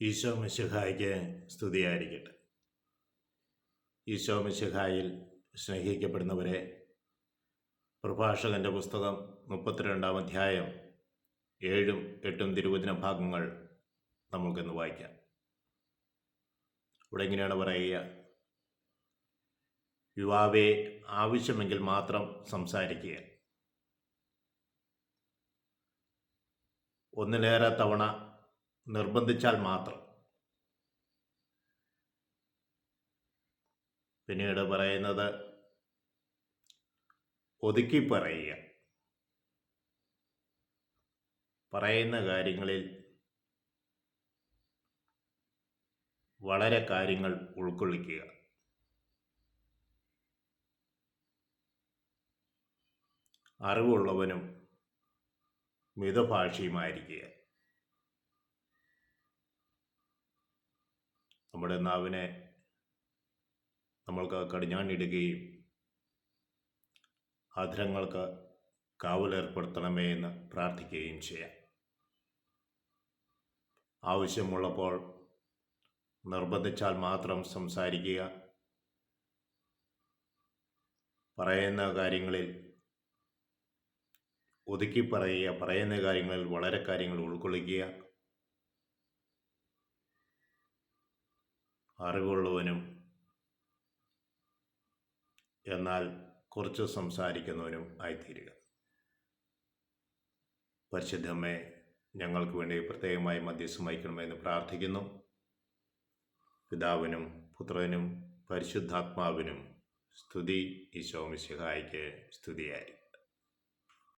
ഈശോ മിശിഹായ്ക്ക് സ്തുതിയായിരിക്കട്ടെ. ഈശോ മിശിഹായിൽ സ്നേഹിക്കപ്പെടുന്നവരെ, പ്രഭാഷകൻ്റെ പുസ്തകം 32-ാം അധ്യായം 7-ഉം 8-ഉം തിരുവചന ഭാഗങ്ങൾ നമുക്കിന്ന് വായിക്കാം. ഇവിടെ ഇങ്ങനെയാണ് പറയുക: യുവാവേ, ആവശ്യമെങ്കിൽ മാത്രം സംസാരിക്കുക, ഒന്നിലേറെ തവണ നിർബന്ധിച്ചാൽ മാത്രം. പിന്നീട് പറയുന്നത് ഒതുക്കി പറയുക, പറയുന്ന കാര്യങ്ങളിൽ വളരെ കാര്യങ്ങൾ ഉൾക്കൊള്ളിക്കുക. അറിവുള്ളവനും മിതഭാഷിയുമായിരിക്കുക. നമ്മുടെ നാവിനെ നമ്മൾക്ക് കടിഞ്ഞാണിടുകയും അധരങ്ങൾക്ക് കാവലേർപ്പെടുത്തണമേ എന്ന് പ്രാർത്ഥിക്കുകയും ചെയ്യാം. ആവശ്യമുള്ളപ്പോൾ നിർബന്ധിച്ചാൽ മാത്രം സംസാരിക്കുക, പറയുന്ന കാര്യങ്ങളിൽ ഒതുക്കി പറയുക, പറയുന്ന കാര്യങ്ങളിൽ വളരെ കാര്യങ്ങൾ ഉൾക്കൊള്ളിക്കുക. അറിവുള്ളവനും എന്നാൽ കുറച്ച് സംസാരിക്കുന്നവനും ആയിത്തീരുക. പരിശുദ്ധമ്മേ, ഞങ്ങൾക്ക് വേണ്ടി പ്രത്യേകമായി മധ്യസ്ഥം വഹിക്കണമെന്ന് പ്രാർത്ഥിക്കുന്നു. പിതാവിനും പുത്രനും പരിശുദ്ധാത്മാവിനും സ്തുതി. ഈശോ മിശിഹായ്ക്ക് സ്തുതിയായി.